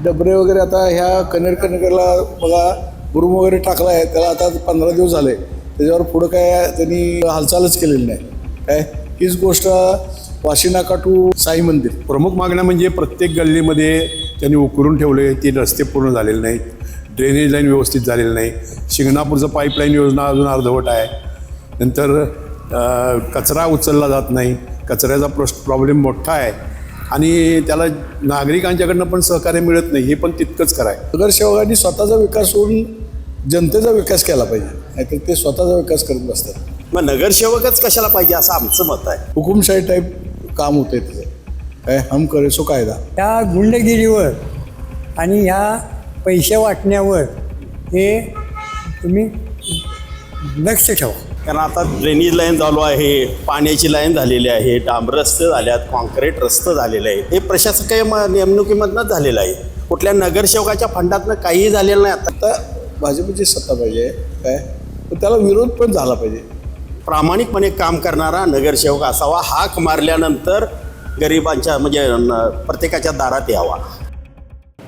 डबरे वगैरे आता ह्या कनेरला बघा बुरुम वगैरे टाकला आहे, त्याला आता 15 दिवस झाले, त्याच्यावर पुढं काय त्यांनी हालचालच केलेली नाही. काय हीच गोष्ट वाशी नाका टू साई मंदिर. प्रमुख मागण्या म्हणजे प्रत्येक गल्लीमध्ये त्यांनी उकरून ठेवले, ती रस्ते पूर्ण झालेले नाहीत, ड्रेनेज लाईन व्यवस्थित झालेलं नाही, शिंगणापूरचं पाईपलाईन योजना अजून अर्धवट आहे. नंतर कचरा उचलला जात नाही, कचऱ्याचा प्रॉब्लेम मोठा आहे आणि त्याला नागरिकांच्याकडनं पण सहकार्य मिळत नाही, हे पण तितकंच करायचं. नगरसेवकांनी स्वतःचा विकास सोडून जनतेचा विकास केला पाहिजे, नाहीतर ते स्वतःचा विकास करत बसतात. मग नगरसेवकच कशाला पाहिजे असं आमचं मत आहे. हुकुमशाही टाईप काम होते तिथे. काय हम करे सो कायदा. त्या गुंडगिरीवर आणि ह्या पैसे वाटण्यावर हे तुम्ही लक्ष ठेवा. कारण आता ड्रेनेज लाईन चालू आहे, पाण्याची लाईन झालेली आहे, डांबर रस्ते झाल्यात, कॉन्क्रीट रस्ते झालेले आहे. हे प्रशासकीय नेमणुकीमधनंच झालेलं आहे. कुठल्या नगरसेवकाच्या फंडातनं काहीही झालेलं नाही. आता भाजपची सत्ता पाहिजे काय, तर त्याला विरोध पण झाला पाहिजे. प्रामाणिकपणे काम करणारा नगरसेवक असावा, हाक मारल्यानंतर गरिबांच्या म्हणजे प्रत्येकाच्या दारात यावा.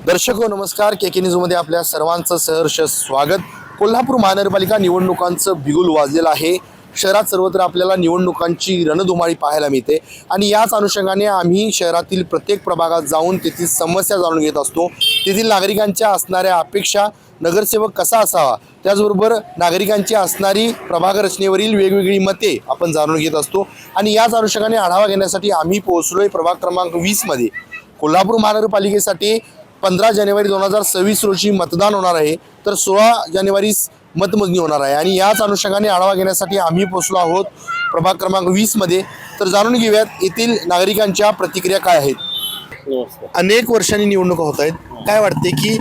दर्शक हो नमस्कार, के न्यूजमध्ये आपल्या सर्वांचं सहर्ष स्वागत. कोल्हापूर महानगरपालिका निवडणुकांचं बिगुल वाजलेलं आहे. शहरात सर्वत्र आपल्याला निवडणुकांची रणधुमाळी पाहायला मिळते आणि याच अनुषंगाने आम्ही शहरातील प्रत्येक प्रभागात जाऊन तेथील समस्या जाणून घेत असतो. तेथील नागरिकांच्या असणाऱ्या अपेक्षा, नगरसेवक कसा असावा, त्याचबरोबर नागरिकांची असणारी प्रभाग रचनेवरील वेगवेगळी मते आपण जाणून घेत असतो. आणि याच अनुषंगाने आढावा घेण्यासाठी आम्ही पोहोचलोय प्रभाग क्रमांक 20 मध्ये. कोल्हापूर महानगरपालिकेसाठी 15 जानेवारी 2026 रोजी मतदान होणार आहे, तर 16 जानेवारी मतमोजणी होणार आहे. आणि याच अनुषंगाने आढावा घेण्यासाठी आम्ही पोहोचलो आहोत प्रभाग क्रमांक 20 मध्ये. तर जाणून घेऊयात येथील नागरिकांच्या प्रतिक्रिया काय आहेत. अनेक वर्षांनी निवडणुका होत आहेत, काय वाटते की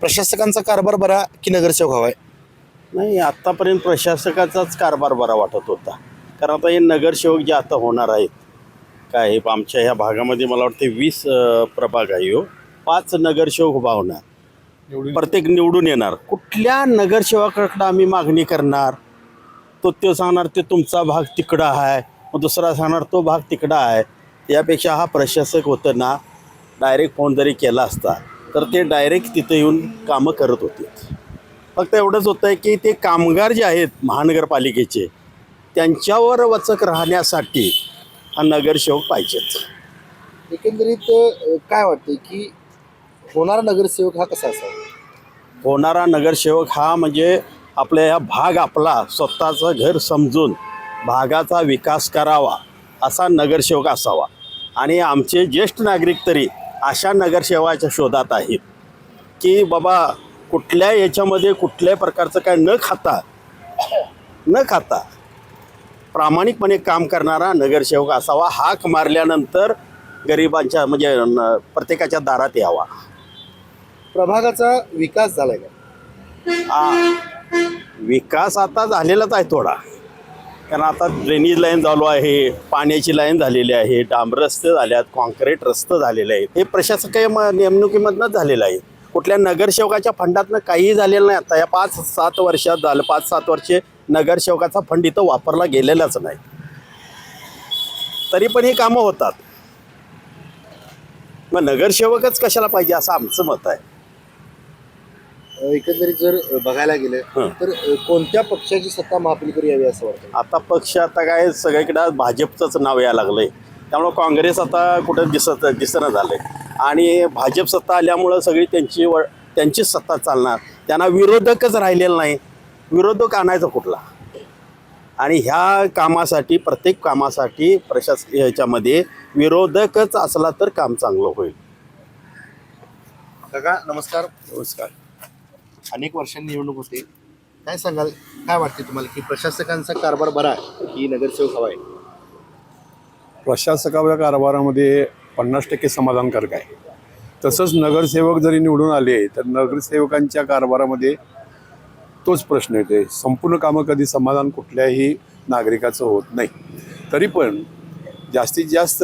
प्रशासकांचा कारभार बरा की नगरसेवक हवाय? नाही, आत्तापर्यंत प्रशासकाचाच कारभार बरा वाटत होता. कारण आता हे नगरसेवक जे आता होणार आहेत, काय आमच्या ह्या भागामध्ये मला वाटते 20 प्रभाग आहे हो. 5 नगरसेवक उभा होणार, प्रत्येक निवडून येणार. कुठल्या नगरसेवकाकडं आम्ही मागणी करणार? तो सांगणार ते तुमचा भाग तिकडं आहे, मग दुसरा सांगणार तो भाग तिकडं आहे. यापेक्षा हा प्रशासक होतं ना, डायरेक्ट फोन जरी केला असता तर ते डायरेक्ट तिथं येऊन कामं करत होते. फक्त एवढंच होतं की ते कामगार जे आहेत महानगरपालिकेचे, त्यांच्यावर वचक राहण्यासाठी हा नगरसेवक पाहिजेच. एकंदरीत काय वाटते की होणारा नगरसेवक हा कसा असावा? होणारा नगरसेवक हा म्हणजे आपल्या ह्या भाग आपला स्वतःचं घर समजून भागाचा विकास करावा असा नगरसेवक असावा. आणि आमचे ज्येष्ठ नागरिक तरी अशा नगरसेवकाच्या शोधात आहेत की बाबा कुठल्या याच्यामध्ये कुठल्याही प्रकारचं काय न खाता प्रामाणिकपणे काम करणारा नगरसेवक असावा. हाक मारल्यानंतर गरिबांच्या म्हणजे प्रत्येकाच्या दारात यावा. प्रभागाचा विकास झालाय का? विकास आता झालेलाच आहे थोडा. कारण आता ड्रेनेज लाईन चालू आहे, पाण्याची लाईन झालेली आहे, डांबर रस्ते झाल्यात, कॉन्क्रीट रस्ते झालेले आहेत. हे प्रशासकीय नेमणुकीमधनंच झालेलं आहे. कुठल्या नगरसेवकाच्या फंडातनं काहीही झालेलं नाही. आता या 5-7 वर्षात झालं, 5-7 वर्षे नगरसेवकाचा फंड इथं वापरला गेलेलाच नाही, तरी पण ही कामं होतात. मग नगरसेवकच कशाला पाहिजे असं आमचं मत आहे. एकंदरीत जर बघायला गेलं तर कोणत्या पक्षाची सत्ता महापालिकेवर यावी असं वाटतं? आता पक्ष आता काय सगळीकडे भाजपचंच नाव यायला लागलंय, त्यामुळं काँग्रेस आता कुठं दिसणं झालंय. आणि भाजप सत्ता आल्यामुळं सगळी त्यांचीच सत्ता चालणार. त्यांना विरोधकच राहिलेला नाही. विरोधक आणायचा कुठला? आणि ह्या कामासाठी, प्रत्येक कामासाठी ह्याच्यामध्ये विरोधकच असला तर काम चांगलं होईल. काका नमस्कार. नमस्कार. अनेक वर्षांनी निवडणूक होते, काय सांगाल, काय वाटते तुम्हाला की प्रशासकांचा कारभार बरा आहे की नगरसेवक हवा आहे? प्रशासकाच्या कारभारामध्ये 50% समाधानकारक आहे. तसंच नगरसेवक जरी निवडून आले तर नगरसेवकांच्या कारभारामध्ये तोच प्रश्न येते, संपूर्ण कामं कधी समाधान कुठल्याही नागरिकाचं होत नाही. तरी पण जास्तीत जास्त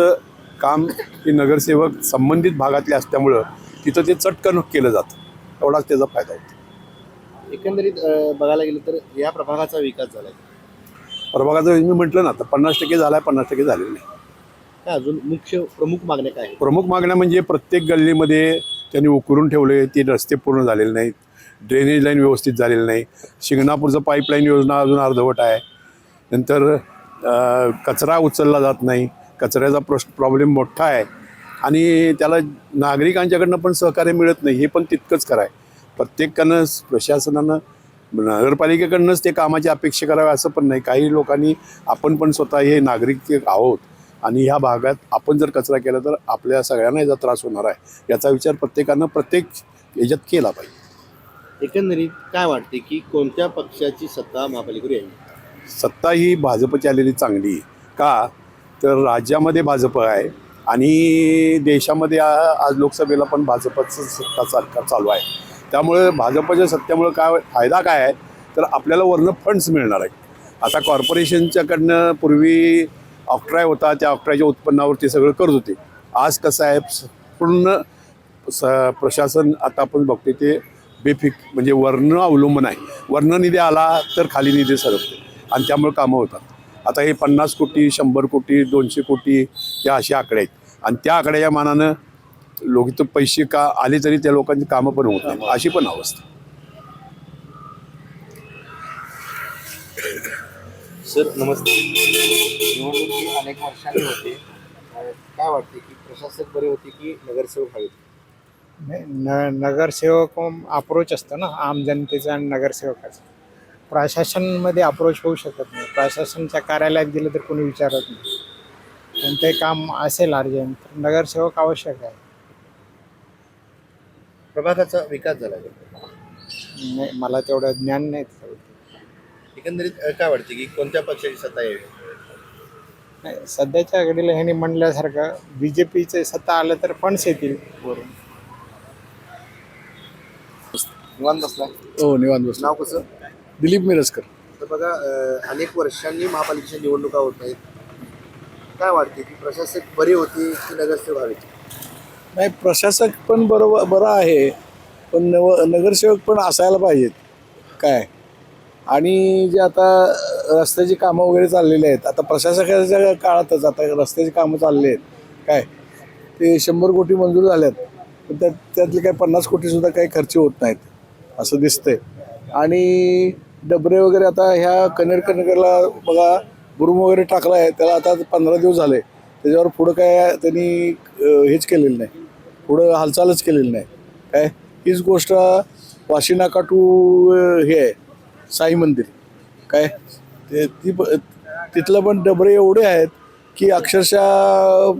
काम हे नगरसेवक संबंधित भागातले असल्यामुळं तिथं ते चटकन केलं जातं, एवढाच त्याचा फायदा होतो. एकंदरीत बघायला गेलं तर या प्रभागाचा विकास झालाय. प्रभागाचं मी म्हटलं ना, आता 50% झाला आहे, 50% झालेलं नाही. काय अजून प्रमुख मागण्या काय आहेत? प्रमुख मागण्या म्हणजे प्रत्येक गल्लीमध्ये त्यांनी उकरून ठेवले, ते रस्ते पूर्ण झालेले नाहीत, ड्रेनेज लाईन व्यवस्थित झालेलं नाही, शिंगणापूरचं पाईपलाईन योजना अजून अर्धवट आहे. नंतर कचरा उचलला जात नाही, कचऱ्याचा प्रॉब्लेम मोठा आहे आणि त्याला नागरिकांच्याकडनं पण सहकार्य मिळत नाही. हे पण तितकंच कराय प्रत्येकानं प्रशासनानं नगरपालिकेकडनंच ते कामाची अपेक्षा करावी असं पण नाही. काही लोकांनी आपण पण स्वतः हे नागरिक आहोत आणि ह्या भागात आपण जर कचरा केला तर आपल्या सगळ्यांना याचा त्रास होणार आहे, याचा विचार प्रत्येकानं प्रत्येक ह्याच्यात केला पाहिजे. एकंदरीत काय वाटते की कोणत्या पक्षाची सत्ता महापालिकेवर येईल? सत्ता ही भाजपची आलेली चांगली आहे. का तर राज्यामध्ये भाजप आहे आणि देशामध्ये आज लोकसभेला पण भाजपचं सत्ता सरकार चालू आहे. त्यामुळे भाजपच्या सत्तेमुळे काय फायदा काय आहे तर आपल्याला वरनं फंड्स मिळणार आहेत. आता कॉर्पोरेशनच्याकडनं पूर्वी ऑक्ट्राय होता, त्या ऑक्ट्रायच्या उत्पन्नावर ते सगळं करत होते. आज कसं आहे पूर्ण प्रशासन आता आपण बघतो ते बेफिक म्हणजे वर्ण अवलंबून आहे. वर्ण निधी आला तर खाली निधी सरकते आणि त्यामुळे कामं होतात. आता हे 50 कोटी 100 कोटी 200 कोटी या असे आकडे आहेत आणि त्या आकड्याच्या मानानं लोक तर पैसे का आले तरी त्या लोकांची कामं पण होत नाही, अशी पण अवस्था. सर नमस्ते. निवडणूक अनेक वर्षांनी होते, काय वाटते की प्रशासक बरे होते की नगरसेवक हवे? नगरसेवक अप्रोच असतं ना आम जनतेचा आणि नगरसेवकाचा. प्रशासनमध्ये अप्रोच होऊ शकत नाही. प्रशासनच्या कार्यालयात गेलं तर कोणी विचारत नाही. कोणतंही काम असेल अर्जंट तर नगरसेवक आवश्यक आहे. प्रभागाचा विकास झाला का? नाही, मला तेवढं ज्ञान नाही. एकंदरीत काय वाटते की कोणत्या पक्षाची सत्ता यावी? नाही, सध्याच्या घडीला ह्यांनी म्हणल्यासारखं BJPचे सत्ता आलं तर फंड्स येतील वरून. निवांत बसला. हो, निवांत बसलो. नाव कसं? दिलीप मिरजकर. तर बघा अनेक वर्षांनी महापालिकेच्या निवडणुका होत आहेत, काय वाटते की प्रशासक बरे होते की नगरसेवक हवे? नाही, प्रशासक पण बरं आहे, पण नगरसेवक पण असायला पाहिजेत काय. आणि जे आता रस्त्याची कामं वगैरे चाललेली आहेत, आता प्रशासकाच्या काळातच आता रस्त्याची कामं चालली आहेत काय, ते 100 कोटी मंजूर झाल्यात, पण त्यातले काही 50 कोटीसुद्धा काही खर्च होत नाहीत असं दिसतंय. आणि डबरे वगैरे आता ह्या कनेरला बघा बुरुम वगैरे टाकला आहे, त्याला आता 15 दिवस झाले, त्याच्यावर पुढं काय त्यांनी हेच केलेलं नाही, पुढं हालचालच केलेली नाही काय. हीच गोष्ट वाशी नाका टू हे आहे साई मंदिर काय, तिथलं पण डबरे एवढे आहेत की अक्षरशः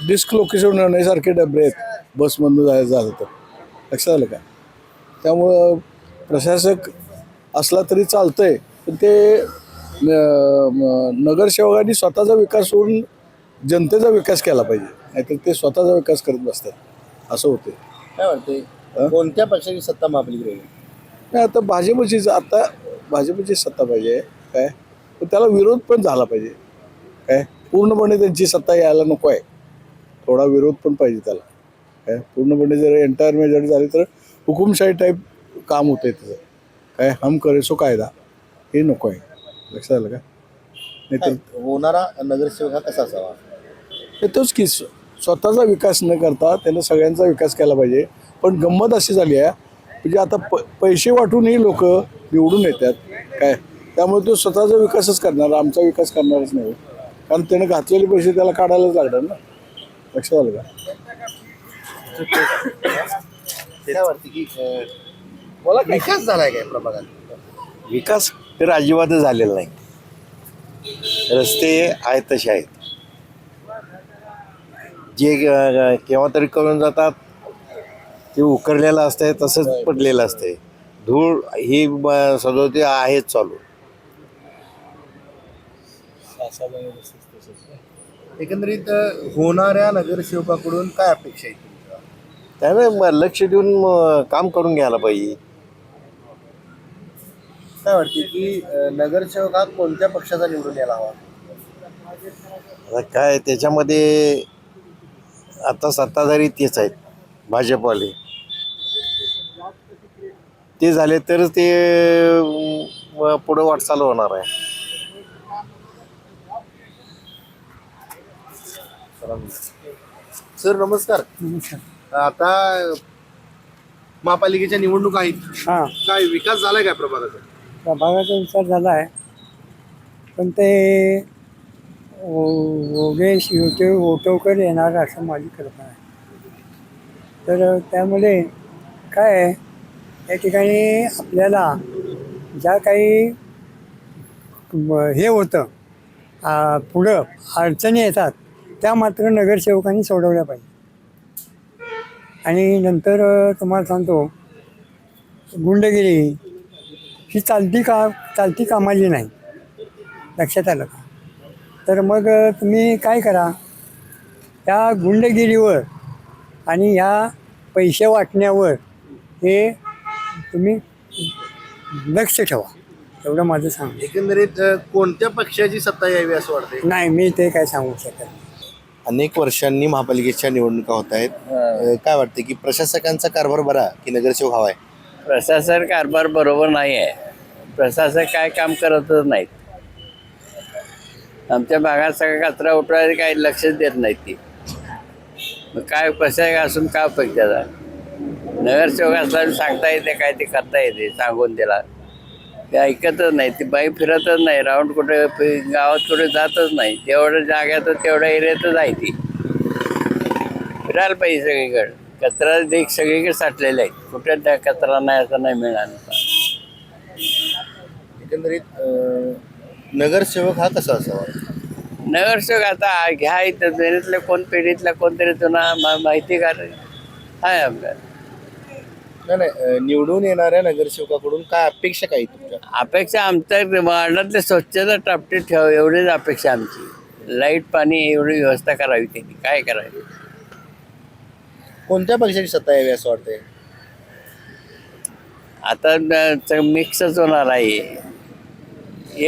डिस्कलोकेशन होण्यासारखे डबरे आहेत बसमधून जायचं झालं तर. लक्षात आलं का? त्यामुळं प्रशासक असला तरी चालतंय, पण ते नगरसेवकांनी स्वतःचा विकास सोडून जनतेचा विकास केला पाहिजे, नाहीतर ते स्वतःचा विकास करत बसतात असं होते. काय वाटते कोणत्या पक्षाची सत्ता महापालिकेवर येईल? नाही, आता भाजपची सत्ता पाहिजे काय, पण त्याला विरोध पण झाला पाहिजे काय. पूर्णपणे त्यांची सत्ता यायला नको आहे, थोडा विरोध पण पाहिजे त्याला काय. पूर्णपणे जर एंटायर मेजॉरिटी झाली तर हुकुमशाही टाईप काम होतं त्याचं काय. हम करे सो कायदा हे नको आहे. लक्षात आलं का? नाहीतर होणारा नगरसेवक हा कसा असावा? हे तोच की स्वतःचा विकास न करता त्यानं सगळ्यांचा विकास केला पाहिजे. पण गंमत अशी झाली आहे म्हणजे आता पैसे वाटूनही लोक निवडून येतात काय, त्यामुळे तो स्वतःचा विकासच करणार, आमचा विकास करणारच नाही, कारण त्यानं घातलेले पैसे त्याला काढायलाच लागणार ना. लक्षात आलं का? काय वाटते की विकास झालाय काय प्रभागात? विकास तर अजिबातच झालेला नाही. रस्ते आहेत तसे आहेत, जे केव्हा तरी करून जातात ते उकरलेलं असतंय, तसंच पडलेलं असतंय. धूळ ही सदोती आहेच चालू. एकंदरीत होणाऱ्या नगरसेवकाकडून काय अपेक्षा आहे? त्यानं लक्ष देऊन काम करून घ्यायला पाहिजे. काय वाटते की नगरसेवक हा कोणत्या पक्षाचा निवडून यायला हवा? आता काय त्याच्यामध्ये आता सत्ताधारी तेच आहेत, भाजपवाले. ते झाले तर ते पुढं वाटचाल होणार आहे. सर नमस्कार. आता महापालिकेच्या निवडणुका आहेत. हां काय विकास झालाय काय प्रभागाचा? प्रभागाचा विचार झाला आहे पण ते योगेश ओटवकर येणार असं माझी कल्पना आहे. तर त्यामुळे काय आहे, या ठिकाणी आपल्याला ज्या काही हे होतं पुढं अडचणी येतात त्या मात्र नगरसेवकांनी सोडवल्या पाहिजे. आणि नंतर तुम्हाला सांगतो गुंडगिरी ही चालती कामाची नाही. लक्षात आलं का? तर मग तुम्ही काय करा, त्या गुंडगिरीवर आणि ह्या पैसे वाटण्यावर हे तुम्ही लक्ष ठेवा, एवढं माझं सांग. एकंदरीत कोणत्या पक्षाची सत्ता यावी असं वाटतंय? नाही, मी ते काय सांगू शकत नाही. अनेक वर्षांनी महापालिकेच्या निवडणुका होत आहेत. काय वाटतं की प्रशासकांचा कारभार बरा की नगरसेवक हवाय? प्रशासन कारभार बरोबर नाही आहे. प्रशासक काय काम करतच नाहीत. आमच्या भागात सगळं कचरा उठवायला काही लक्षच देत नाहीत ती. मग काय प्रशासक असून काय उपयोग त्याचा? नगरसेवक असल्याने सांगता येते, काय ते करता येते सांगून त्याला. ते ऐकतच नाही. ती बाई फिरतच नाही, राऊंड कुठे गावात कुठे जातच नाही. तेवढं जाग्यात तेवढ्या एरियातच आहे ती. फिरायला पाहिजे सगळीकडे. कचरा देख सगळीकडे साठलेला आहे. कुठे त्या कचरा नाही असं नाही मिळणार. एकंदरीत नगरसेवक हा कसा असावा? नगरसेवक आता घ्या इथं पिढीतल्या पिढीतला कोणतरी तुला माहिती का आहे आपल्याला. नाही निवडून येणाऱ्या नगरसेवकाकडून काय अपेक्षा काय तुमच्या? अपेक्षा आमच्या वार्डातले स्वच्छता टापटीत ठेव एवढीच अपेक्षा आमची. लाईट पाणी एवढी व्यवस्था करावी त्यांनी. काय करावी? कोणत्या पक्षाची सत्ता यावी असं वाटतंय? आता मिक्सच होणार आहे.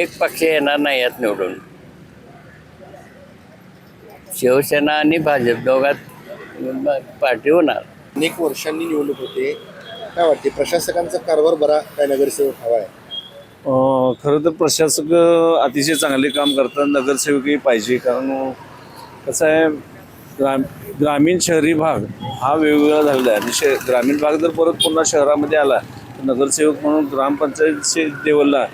एक पक्ष येणार नाही यात निवडून. शिवसेना आणि भाजप दोघात पार्टी होणार. अनेक वर्षांनी निवडणूक होते. काय वाटते प्रशासकांचा कारभार बरा काय नगरसेवक हवाय? खरं तर प्रशासक अतिशय चांगले काम करतात. नगरसेवकही पाहिजे. कारण कसं आहे, ग्रामीण शहरी भाग हा वेगवेगळा झालेला आहे. आणि ग्रामीण भाग जर परत पुन्हा शहरामध्ये आला तर नगरसेवक म्हणून ग्रामपंचायतचे लेवलला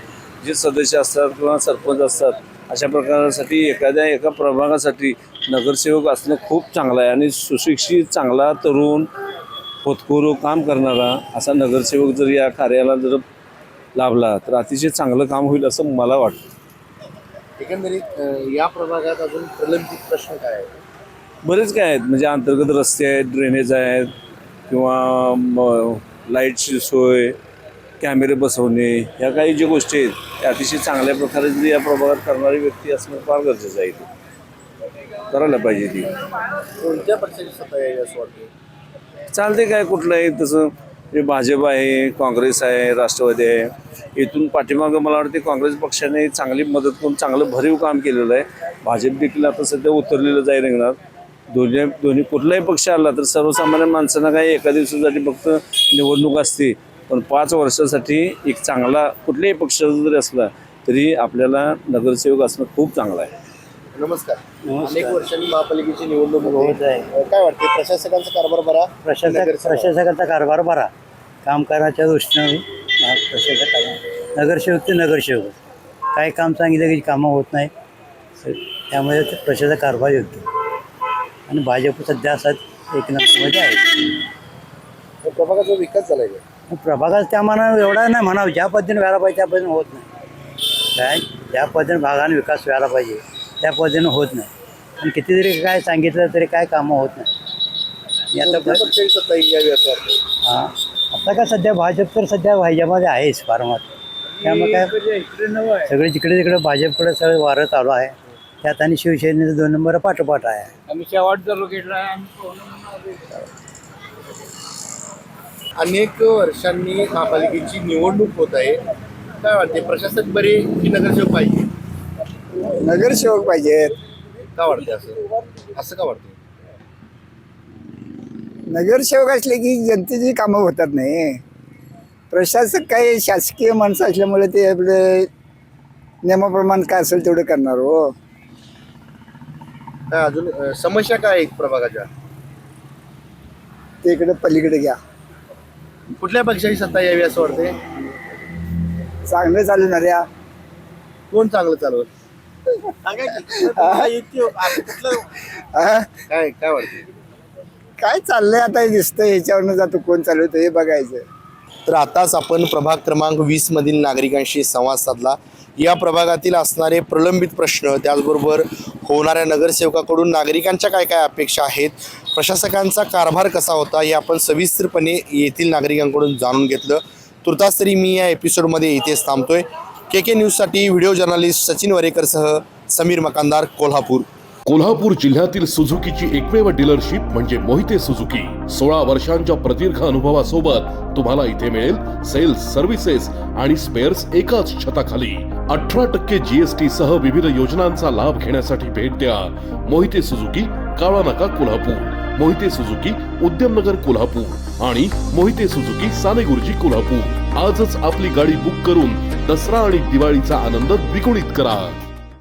जे सदस्य असतात किंवा सरपंच असतात अशा प्रकारासाठी एका प्रभागासाठी नगरसेवक असणं खूप चांगलं आहे. आणि सुशिक्षित चांगला तरुण होतकरू काम करणारा असा नगरसेवक जर या कार्याला जर लाभला तर अतिशय चांगलं काम होईल असं मला वाटतं. एकंदरीत या प्रभागात अजून प्रलंबित प्रश्न काय आहेत? बरेच काय आहेत. म्हणजे अंतर्गत रस्ते आहेत, ड्रेनेज आहेत, किंवा लाईटची सोय, कॅमेरे बसवणे, ह्या काही ज्या गोष्टी आहेत त्या अतिशय चांगल्या प्रकारे जर या प्रभागात करणारी व्यक्ती असणं फार गरजेचं आहे. ते करायला पाहिजे. ती कोणत्या पक्षाची सत्ता यावी असं वाटतं? चालते काय कुठलंही तसं. जे भाजप आहे, काँग्रेस आहे, राष्ट्रवादी आहे, इथून पाठीमागं मला वाटते काँग्रेस पक्षाने चांगली मदत करून चांगलं भरीव काम केलेलं आहे. भाजप देखील आता सध्या उतरलेलं जाईल रिंगणात. दोन्ही कुठलाही पक्ष आला तर सर्वसामान्य माणसांना काही एका दिवसासाठी फक्त निवडणूक असते, पण 5 वर्षासाठी एक चांगला कुठल्याही पक्ष जरी असला तरी आपल्याला नगरसेवक असणं खूप चांगलं आहे. नमस्कार. अनेक वर्षांनी महापालिकेची निवडणूक होत आहे. काय वाटते प्रशासकांचा कारभार बरा? प्रशासकाचा कारभार बरा. काम करण्याच्या दृष्टीने नगरसेवक ते नगरसेवक काय काम सांगितलं की कामं होत नाही. त्यामुळे प्रशासक कारभार योग्य. आणि भाजप सध्या असतात एक नंबरमध्ये आहे. प्रभागाचा विकास झालाय का? प्रभागात त्या मनानं एवढा नाही म्हणावं. ज्या पद्धतीने व्हायला पाहिजे त्या पद्धतीने होत नाही. काय ज्या पद्धतीने भागाने विकास व्हायला पाहिजे त्या पद्धतीनं होत नाही. आणि किती जरी काय सांगितलं तरी काय कामं होत नाही. आता पक्षाची सत्ता यावी असं वाटतं? हां, आता काय सध्या भाजप तर सध्या भाजपमध्ये आहेच फारमात. त्यामुळे काय सगळे जिकडे तिकडे भाजपकडे सगळं वारं चालू आहे. त्यात आणि शिवसेनेचं 2 नंबर पाठोपाठ आहे. अनेक वर्षांनी महापालिकेची निवडणूक होत आहे. काय वाटते प्रशासक बरे की नगरसेवक पाहिजे? नगरसेवक पाहिजेत. का वाटते असं का वाटतं? नगरसेवक असले की जनतेची कामं होतात नाही. प्रशासक काही शासकीय माणसं असल्यामुळे ते आपले नियमाप्रमाणे काय असेल तेवढं करणार. हो, काय अजून समस्या काय आहेत प्रभागाच्या? ते इकडे पलीकडे घ्या. कुठल्या पक्षाची सत्ता यावी असं वाटते? चांगलं चालणाऱ्या. कोण चांगलं चालवत? हा? काय काय वाटते? काय चाललंय आता हे दिसतंय, ह्याच्यावरनं जातो कोण चालवतं हे बघायचं. तर आताच आपण प्रभाग क्रमांक 20 मधील नागरिकांशी संवाद साधला. या प्रभागातील असणारे प्रलंबित प्रश्न, त्याचबरोबर होणाऱ्या नगरसेवकाकडून नागरिकांच्या काय काय अपेक्षा आहेत, प्रशासकांचा कारभार कसा होता, हे आपण सविस्तरपणे येथील नागरिकांकडून जाणून घेतलं. तुर्तास तरी मी या एपिसोडमध्ये इथेच थांबतोय. KK न्यूजसाठी व्हिडिओ जर्नलिस्ट सचिन वरेकरसह समीर मकानदार, कोल्हापूर. कोल्हापूर जिल्ह्यातील सुझुकीची एकमेव डीलरशिप म्हणजे मोहिते सुझुकी. 16 वर्षांच्या प्रदीर्घ अनुभवासोबत तुम्हाला इथे मिळेल सेल्स, सर्व्हिसेस आणि स्पेअर्स एकाच छताखाली. 18% GST सह विविध योजनांचा लाभ घेण्यासाठी भेट द्या. मोहिते सुझुकी, काळा नाका, कोल्हापूर. मोहिते सुझुकी, उद्यमनगर, कोल्हापूर आणि मोहिते सुझुकी, सानेगुरुजी, कोल्हापूर. आजच आपली गाडी बुक करून दसरा आणि दिवाळीचा आनंद द्विगुणित करा.